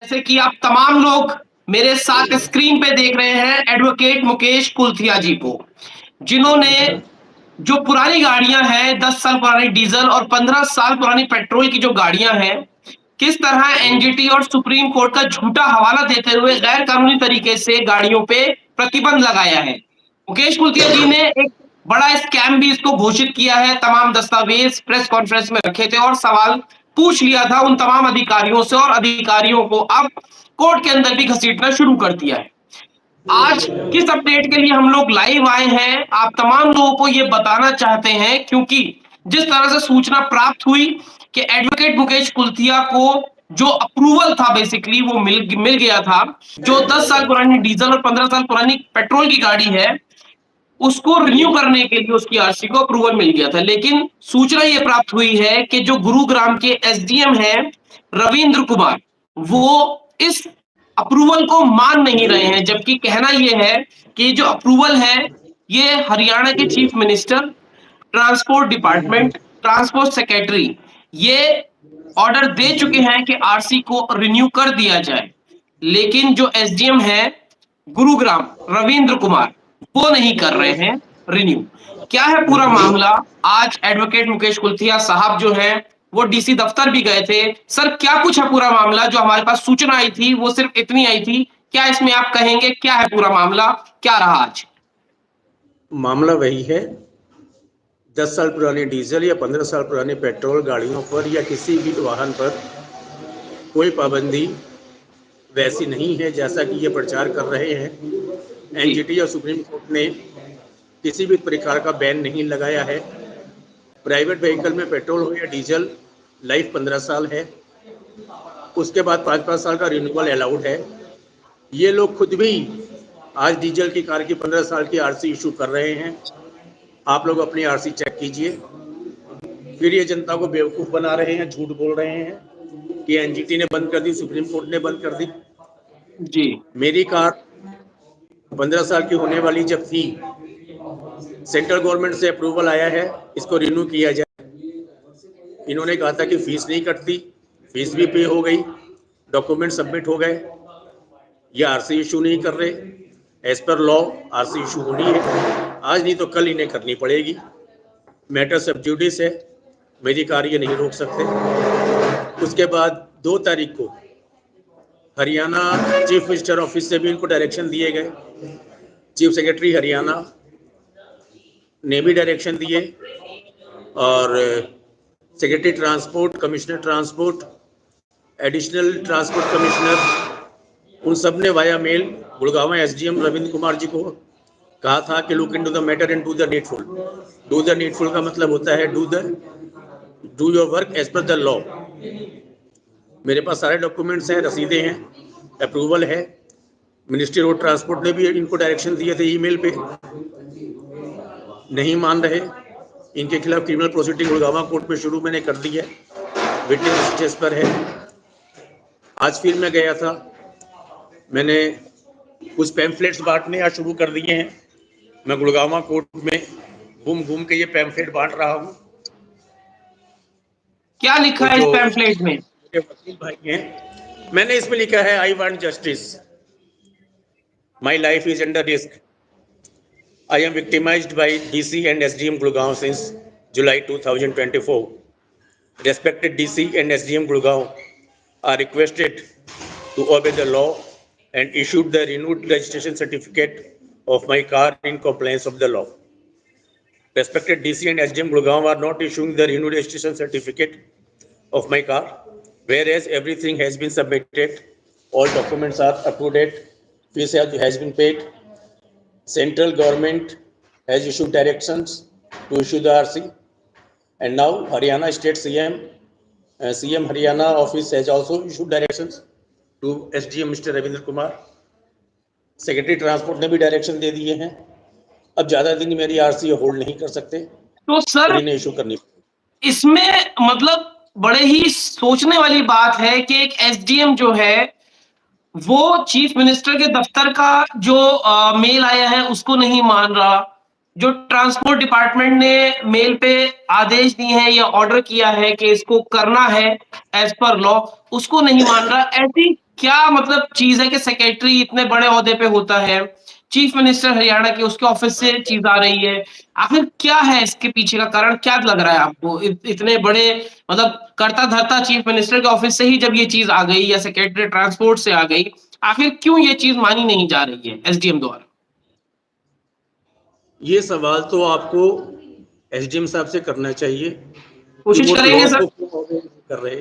जैसे कि आप तमाम लोग मेरे साथ स्क्रीन पे देख रहे हैं एडवोकेट मुकेश कुलथिया जी को, जिन्होंने जो पुरानी गाड़ियां हैं, 10 साल पुरानी डीजल और 15 साल पुरानी पेट्रोल की जो गाड़ियां हैं, किस तरह एनजीटी और सुप्रीम कोर्ट का झूठा हवाला देते हुए गैर कानूनी तरीके से गाड़ियों पे प्रतिबंध लगाया है। मुकेश कुलथिया जी ने एक बड़ा स्कैम भी इसको घोषित किया है, तमाम दस्तावेज प्रेस कॉन्फ्रेंस में रखे थे और सवाल पूछ लिया था उन तमाम अधिकारियों से, और अधिकारियों को अब कोर्ट के अंदर भी घसीटना शुरू कर दिया है। आज किस अपडेट के लिए हम लोग लाइव आए हैं, आप तमाम लोगों को ये बताना चाहते हैं, क्योंकि जिस तरह से सूचना प्राप्त हुई कि एडवोकेट मुकेश कुलथिया को जो अप्रूवल था बेसिकली वो मिल गया था, जो 10 साल पुरानी डीजल और 15 साल पुरानी पेट्रोल की गाड़ी है उसको रिन्यू करने के लिए उसकी आरसी को अप्रूवल मिल गया था। लेकिन सूचना ये प्राप्त हुई है कि जो गुरुग्राम के एसडीएम हैं रविंद्र कुमार, वो इस अप्रूवल को मान नहीं रहे हैं, जबकि कहना यह है कि जो अप्रूवल है ये हरियाणा के chief minister, transport department, transport secretary ये ऑर्डर दे चुके हैं कि आरसी को रिन्यू कर दिया जाए। लेकिन जो एसडीएम है गुरुग्राम रविंद्र कुमार, वो नहीं कर रहे हैं रिन्यू। क्या है पूरा मामला? आज एडवोकेट मुकेश कुलथिया साहब जो हैं वो डीसी दफ्तर भी गए थे। सर, क्या कुछ है पूरा मामला? जो हमारे पास सूचना आई थी वो सिर्फ इतनी आई थी, क्या इसमें आप कहेंगे क्या है पूरा मामला, क्या रहा आज? मामला वही है, 10 साल पुरानी डीजल या 15 साल पुरानी पेट्रोल गाड़ियों पर या किसी भी वाहन पर कोई पाबंदी वैसी नहीं है जैसा कि ये प्रचार कर रहे हैं। एनजीटी और सुप्रीम कोर्ट ने किसी भी प्रकार का बैन नहीं लगाया है। प्राइवेट व्हीकल में पेट्रोल हो या डीजल लाइफ 15 साल है, उसके बाद 5-5 साल का रिन्यूअल अलाउड है। ये लोग खुद भी आज डीजल की कार की 15 साल की आरसी इशू कर रहे हैं। आप लोग अपनी आरसी चेक कीजिए। फिर ये जनता को बेवकूफ़ बना रहे हैं, झूठ बोल रहे हैं कि एनजीटी ने बंद कर दी, सुप्रीम कोर्ट ने बंद कर दी। जी, मेरी कार 15 साल की होने वाली जब थी, सेंट्रल गवर्नमेंट से अप्रूवल आया है इसको रिन्यू किया जाए। इन्होंने कहा था कि फीस नहीं कटती, फीस भी पे हो गई, डॉक्यूमेंट सबमिट हो गए। ये आरसी इशू नहीं कर रहे। As per law RC issue होनी है, आज नहीं तो कल इन्हें करनी पड़ेगी। मैटर सब जुडिस है, मेरी कार ये नहीं रोक सकते। उसके बाद 2 तारीख को हरियाणा चीफ मिनिस्टर ऑफिस से भी इनको डायरेक्शन दिए गए। चीफ सेक्रेटरी हरियाणा ने भी डायरेक्शन दिए और secretary transport, commissioner transport, additional transport commissioner, उन सब ने via mail Gurgaon SDM Ravindra Kumar ji को कहा था कि look into the matter and do the needful. Do the needful का मतलब होता है do your work as per the law. मेरे पास सारे डॉक्यूमेंट्स हैं, रसीदें हैं, अप्रूवल है। मिनिस्ट्री रोड ट्रांसपोर्ट ने भी इनको डायरेक्शन दिए थे ईमेल पे। नहीं मान रहे, इनके खिलाफ क्रिमिनल प्रोसीडिंग गुड़गांव कोर्ट में शुरू मैंने कर दी है, विटनेस स्टेज पर है। आज फिर मैं गया था, मैंने कुछ पैम्फलेट्स बांटने आज शुरू कर दिए हैं। मैं गुड़गांव कोर्ट में घूम घूम के ये पैम्फलेट बांट रहा हूँ। क्या लिखा है इस पैम्फलेट में? वकील भाई हैं, मैंने इसमें लिखा है I want justice, my life is under risk, I am victimized by DC and SDM Gurgaon since July 2024. Respected DC and SDM Gurgaon are requested to obey the law and issued the renewed registration certificate of my car in compliance of the law. Respected DC and SDM Gurgaon are not issuing the renewed registration certificate of my car, whereas everything has been submitted, all documents are up to date, fees has been paid. Central government has issued directions to issue the RC, and now Haryana State CM Haryana office has also issued directions to SDM Mr. Ravindra Kumar. Secretary transport ने भी direction दे दिए हैं। अब ज्यादा दिन मेरी RC hold नहीं कर सकते, तो सर इन्हें इशू करनी। इसमें मतलब बड़े ही सोचने वाली बात है कि एक एसडीएम जो है वो चीफ मिनिस्टर के दफ्तर का जो मेल आया है उसको नहीं मान रहा, जो ट्रांसपोर्ट डिपार्टमेंट ने मेल पे आदेश दिए हैं या ऑर्डर किया है कि इसको करना है एज पर लॉ, उसको नहीं मान रहा। ऐसी क्या मतलब चीज है कि सेक्रेटरी इतने बड़े ओहदे पे होता है, चीफ मिनिस्टर हरियाणा के उसके ऑफिस से चीज आ रही है, आखिर क्या है इसके पीछे का कारण, क्या लग रहा है आपको? इतने बड़े मतलब कर्ता धर्ता चीफ मिनिस्टर के ऑफिस से ही जब ये चीज आ गई या सेक्रेटरी ट्रांसपोर्ट से आ गई, आखिर क्यों ये चीज मानी नहीं जा रही है एसडीएम द्वारा? ये सवाल तो आपको एसडीएम साहब से करना चाहिए कि कोशिश वो करेंगे लॉ सर। को क्यों ऑबे नहीं कर रहे।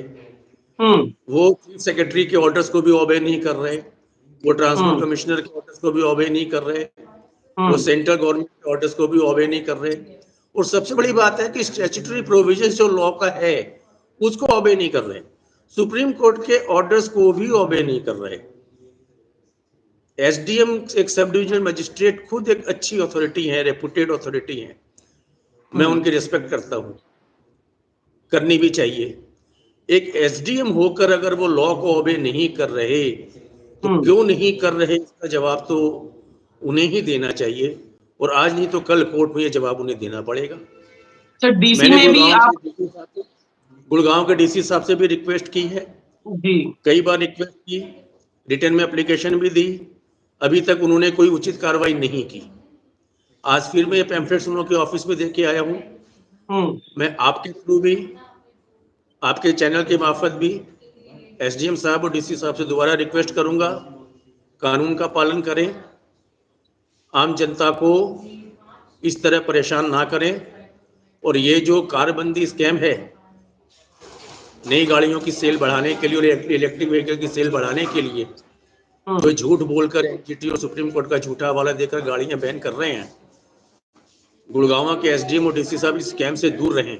हम्म। वो चीफ सेक्रेटरी के ऑर्डर्स को भी ऑबे नहीं कर रहे, वो ट्रांसपोर्ट हम्म। कमिश्नर के ऑर्डर्स को भी ऑबे नहीं कर रहे, वो हम्म। सेंट्रल गवर्नमेंट के ऑर्डर्स को भी ऑबे नहीं कर रहे। और सबसे बड़ी बात है कि स्टैट्यूटरी प्रोविजन जो लॉ का है उसको ऑबे नहीं कर रहे, सुप्रीम कोर्ट के ऑर्डर्स को भी ऑबे नहीं कर रहे। एसडीएम एक सब डिविजनल मजिस्ट्रेट खुद एक अच्छी अथॉरिटी है, रेपुटेड अथॉरिटी है, मैं हम्म। उनकी रिस्पेक्ट करता हूं, करनी भी चाहिए। एक एसडीएम होकर अगर वो लॉ को ओबे नहीं कर रहे तो हम्म। क्यों नहीं कर रहे, इसका जवाब तो उन्हें ही देना चाहिए, और आज नहीं तो कल कोर्ट में ये जवाब उन्हें देना पड़ेगा। सर डीसी मैंने में भी आप। गुड़गांव के डीसी साहब से भी रिक्वेस्ट की है, जी। कई बार रिक्वेस्ट की, रिटर्न में एप्लीकेशन भी दी, अभी तक उन्होंने कोई उचित कार्रवाई नहीं की। आज फिर मैं ये पैम्फलेट्स उनके ऑफिस में देख के आया हूँ। हम्म। मैं आपके थ्रू भी, आपके चैनल के मार्फत भी एसडीएम साहब और डीसी साहब से दोबारा रिक्वेस्ट करूंगा, कानून का पालन करें, आम जनता को इस तरह परेशान ना करें। और ये जो कारबंदी स्कैम है, नई गाड़ियों की सेल बढ़ाने के लिए और इलेक्ट्रिक व्हीकल की सेल बढ़ाने के लिए जो झूठ बोलकर एनजीटी और सुप्रीम कोर्ट का झूठा हवाला देकर गाड़ियां बैन कर रहे हैं, गुड़गांव के एसडीएम और डीसी साहब इस स्कैम से दूर रहें।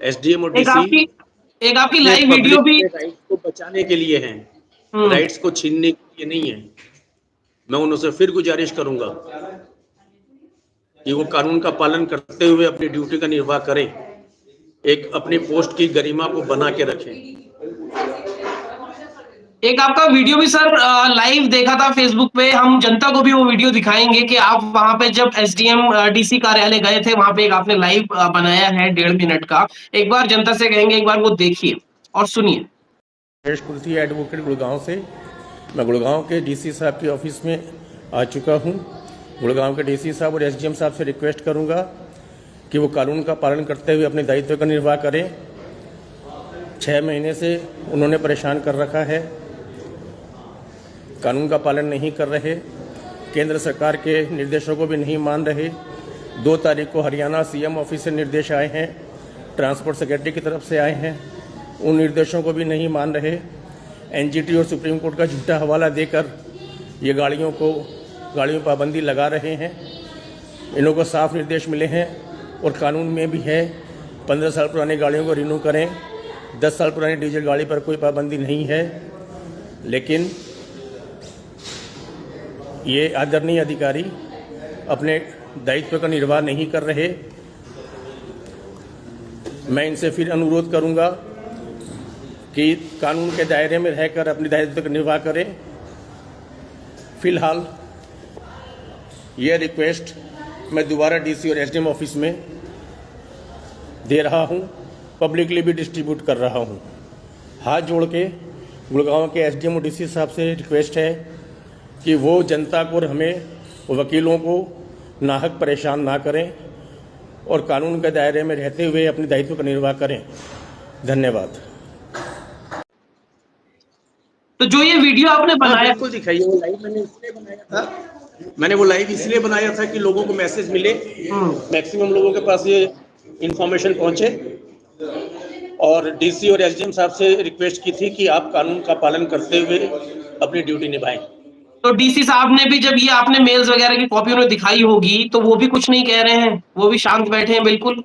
एसडीएम और एक डीसी आपकी एक आपकी अपने लाइव वीडियो पब्लिक भी। के राइट्स को बचाने के लिए हैं, राइट्स को छीनने के लिए नहीं है। मैं उनसे फिर गुजारिश करूंगा कि वो कानून का पालन करते हुए अपनी ड्यूटी का निर्वाह करें, एक अपनी पोस्ट की गरिमा को बना के रखें। एक आपका वीडियो भी सर लाइव देखा था फेसबुक पे, हम जनता को भी वो वीडियो दिखाएंगे कि आप वहां पे जब एसडीएम डीसी कार्यालय गए थे, वहां पे एक आपने लाइव बनाया है 1.5 मिनट का। एक बार जनता से कहेंगे, एक बार वो देखिए और सुनिए। नरेश कुल्थी एडवोकेट गुड़गांव से। मैं गुड़गांव के डीसी साहब के ऑफिस में आ चुका हूं। गुड़गांव के डीसी साहब और एसडीएम साहब से रिक्वेस्ट करूंगा कि वो कानून का पालन करते हुए अपने दायित्व का निर्वाह करें। 6 महीने से उन्होंने परेशान कर रखा है, कानून का पालन नहीं कर रहे, केंद्र सरकार के निर्देशों को भी नहीं मान रहे। 2 तारीख को हरियाणा सीएम ऑफिस से निर्देश आए हैं, ट्रांसपोर्ट सेक्रेटरी की तरफ से आए हैं, उन निर्देशों को भी नहीं मान रहे। एनजीटी और सुप्रीम कोर्ट का झूठा हवाला देकर ये गाड़ियों पर पाबंदी लगा रहे हैं। इन्हों को साफ निर्देश मिले हैं और कानून में भी है, 15 साल पुरानी गाड़ियों को रिन्यू करें, 10 साल पुरानी डीजल गाड़ी पर कोई पाबंदी नहीं है। लेकिन ये आदरणीय अधिकारी अपने दायित्व का निर्वाह नहीं कर रहे। मैं इनसे फिर अनुरोध करूंगा कि कानून के दायरे में रहकर अपने दायित्व का निर्वाह करें। फिलहाल ये रिक्वेस्ट मैं दोबारा डीसी और एसडीएम ऑफिस में दे रहा हूं, पब्लिकली भी डिस्ट्रीब्यूट कर रहा हूं। हाथ जोड़ के गुड़गांव के एसडीएम और डीसी साहब से रिक्वेस्ट है कि वो जनता को और हमें वकीलों को नाहक परेशान ना करें और कानून के दायरे में रहते हुए अपने दायित्व का निर्वाह करें। धन्यवाद। तो जो ये वीडियो आपने बनाया, बिल्कुल दिखाइए, वो लाइव मैंने इसलिए बनाया था, मैंने वो लाइव इसलिए बनाया था कि लोगों को मैसेज मिले, मैक्सिमम लोगों के पास ये इंफॉर्मेशन पहुंचे। और डीसी और एसडीएम साहब से रिक्वेस्ट की थी कि आप कानून का पालन करते हुए अपनी ड्यूटी निभाएं। तो डीसी साहब ने भी जब ये आपने मेल्स वगैरह की कॉपी उन्हें दिखाई होगी, तो वो भी कुछ नहीं कह रहे हैं, वो भी शांत बैठे हैं बिल्कुल।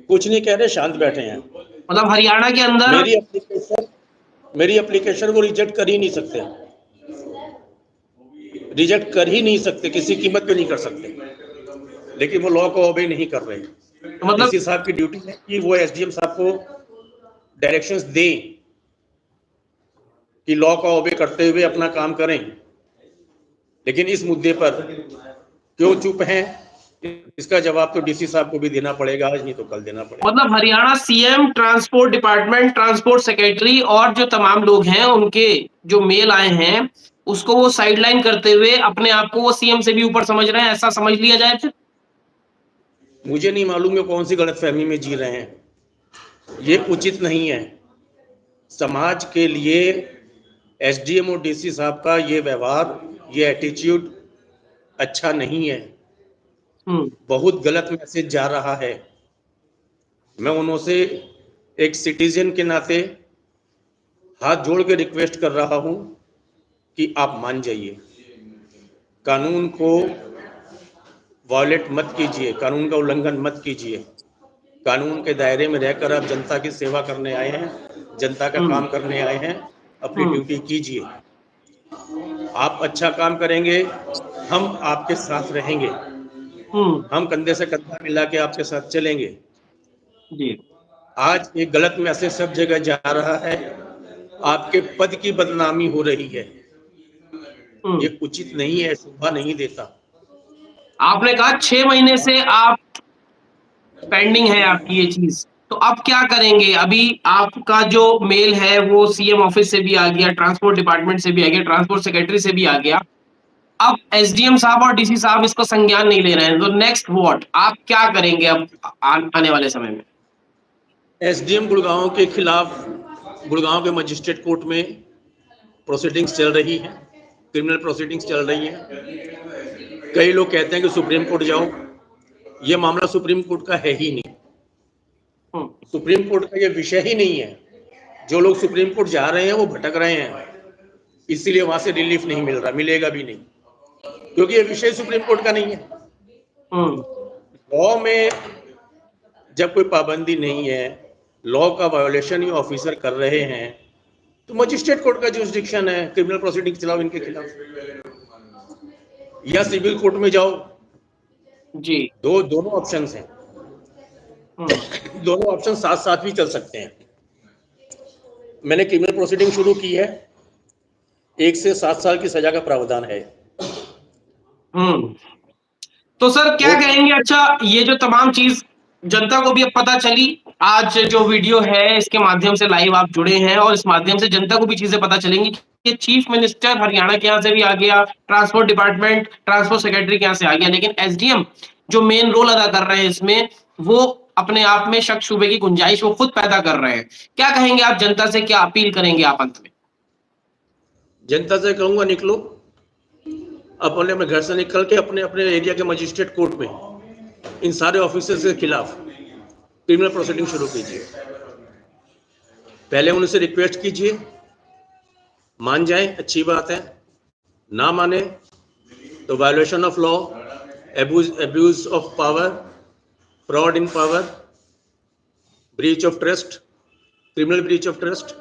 कुछ नहीं कह रहे, शांत बैठे हैं। मतलब हरियाणा के अंदर मेरी एप्लीकेशन वो रिजेक्ट कर ही नहीं सकते, रिजेक्ट कर ही नहीं सकते, किसी कीमत पे नहीं कर सकते, लेकिन वो लॉ को ओबे नहीं कर रहे। तो मतलब डीसी साहब की ड्यूटी है कि वो एसडीएम साहब को डायरेक्शंस दें कि लॉ का ओबे करते हुए अपना काम करें। लेकिन इस मुद्दे पर क्यों चुप हैं, इसका जवाब तो डीसी साहब को भी देना पड़ेगा, आज नहीं तो कल देना पड़ेगा। मतलब Haryana CM, transport department, transport secretary और जो तमाम लोग हैं उनके जो मेल आए हैं उसको वो साइडलाइन करते हुए अपने आप को वो सीएम से भी ऊपर समझ रहे हैं, ऐसा समझ लिया जाए फिर? मुझे नहीं मालूम ये कौन सी गलतफहमी में जी रहे हैं, ये उचित नहीं है। समाज के लिए एसडीएम और डीसी साहब का ये व्यवहार, ये एटीट्यूड अच्छा नहीं है, बहुत गलत मैसेज जा रहा है। मैं उनसे एक सिटीजन के नाते हाथ जोड़ के रिक्वेस्ट कर रहा हूं कि आप मान जाइए, कानून को वायलेट मत कीजिए, कानून का उल्लंघन मत कीजिए। कानून के दायरे में रहकर आप जनता की सेवा करने आए हैं, जनता का काम करने आए हैं, अपनी ड्यूटी कीजिए। आप अच्छा काम करेंगे, हम आपके साथ रहेंगे, हम कंधे से कंधा मिला के आपके साथ चलेंगे। जी। आज एक गलत मैसेज सब जगह जा रहा है, आपके पद की बदनामी हो रही है, ये उचित नहीं है, शोभा नहीं देता। आपने कहा 6 महीने से आप पेंडिंग है आपकी ये चीज, तो अब क्या करेंगे? अभी आपका जो मेल है वो सीएम ऑफिस से भी आ गया, ट्रांसपोर्ट डिपार्टमेंट से भी आ गया, ट्रांसपोर्ट सेक्रेटरी से भी आ गया। अब एसडीएम साहब और डीसी साहब इसको संज्ञान नहीं ले रहे हैं, तो नेक्स्ट व्हाट? आप क्या करेंगे अब आने वाले समय में? एसडीएम गुड़गांव के खिलाफ गुड़गांव के मजिस्ट्रेट कोर्ट में प्रोसीडिंग्स चल रही हैं, क्रिमिनल प्रोसीडिंग्स चल रही हैं। कई लोग कहते हैं कि सुप्रीम कोर्ट जाओ, ये मामला सुप्रीम कोर्ट का है ही नहीं, सुप्रीम कोर्ट का ये विषय ही नहीं है। जो लोग सुप्रीम कोर्ट जा रहे हैं वो भटक रहे हैं, इसीलिए वहां से रिलीफ नहीं मिल रहा, मिलेगा भी नहीं, क्योंकि ये विषय सुप्रीम कोर्ट का नहीं है। लॉ में जब कोई पाबंदी नहीं है, लॉ का वायोलेशन ये ऑफिसर कर रहे हैं, तो मजिस्ट्रेट कोर्ट का जुरिसडिक्शन है, क्रिमिनल प्रोसीडिंग चलाओ इनके खिलाफ, या सिविल कोर्ट में जाओ। जी। दोनों ऑप्शंस हैं, दोनों ऑप्शन साथ साथ भी चल सकते हैं। मैंने क्रिमिनल प्रोसीडिंग शुरू की है, 1 से 7 साल की सजा का प्रावधान है। तो सर क्या कहेंगे? अच्छा, ये जो तमाम चीज जनता को भी अब पता चली, आज जो वीडियो है इसके माध्यम से लाइव आप जुड़े हैं और इस माध्यम से जनता को भी चीजें पता चलेंगी कि चीफ मिनिस्टर हरियाणा के यहाँ से भी आ गया, ट्रांसपोर्ट डिपार्टमेंट, ट्रांसपोर्ट सेक्रेटरी के यहाँ से आ गया, लेकिन एसडीएम जो मेन रोल अदा कर रहे हैं इसमें, वो अपने आप में शक शुबे की गुंजाइश वो खुद पैदा कर रहे हैं। क्या कहेंगे आप जनता से, क्या अपील करेंगे आप अंत में? जनता से कहूंगा, निकलो अपने घर से निकल के अपने अपने एरिया के मजिस्ट्रेट कोर्ट में इन सारे ऑफिसर्स के खिलाफ क्रिमिनल प्रोसीडिंग शुरू कीजिए। पहले उनसे रिक्वेस्ट कीजिए, मान जाएं अच्छी बात है, ना माने तो violation of law, abuse of power, fraud in power, breach of trust, criminal breach of trust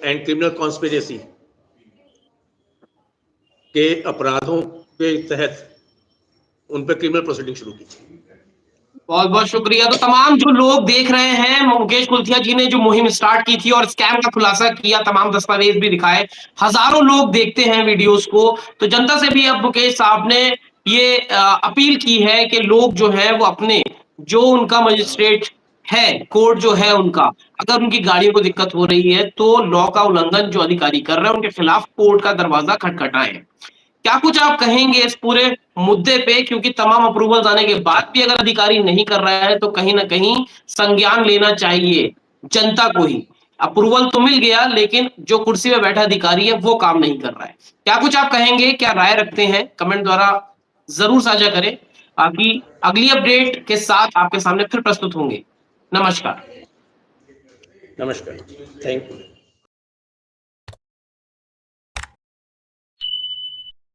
and criminal conspiracy के अपराधों के तहत उन पर क्रिमिनल प्रोसीडिंग शुरू कीजिए। बहुत बहुत शुक्रिया। तो तमाम जो लोग देख रहे हैं, मुकेश कुल्थिया जी ने जो मुहिम स्टार्ट की थी और स्कैम का खुलासा किया, तमाम दस्तावेज भी दिखाए, हजारों लोग देखते हैं वीडियोस को। तो जनता से भी अब मुकेश साहब ने ये अपील की है कि लोग जो है वो अपने जो उनका मजिस्ट्रेट है, कोर्ट जो है उनका, अगर उनकी गाड़ियों को दिक्कत हो रही है तो लॉ का उल्लंघन जो अधिकारी कर रहे हैं उनके खिलाफ कोर्ट का दरवाजा खटखटाएं। क्या कुछ आप कहेंगे इस पूरे मुद्दे पे? क्योंकि तमाम अप्रूवल आने के बाद भी अगर अधिकारी नहीं कर रहा है तो कहीं ना कहीं संज्ञान लेना चाहिए जनता को ही। अप्रूवल तो मिल गया लेकिन जो कुर्सी पे बैठा अधिकारी है वो काम नहीं कर रहा है। क्या कुछ आप कहेंगे, क्या राय रखते हैं? कमेंट द्वारा जरूर साझा करें। बाकी अगली अपडेट के साथ आपके सामने फिर प्रस्तुत होंगे। नमस्कार। नमस्कार, थैंक यू।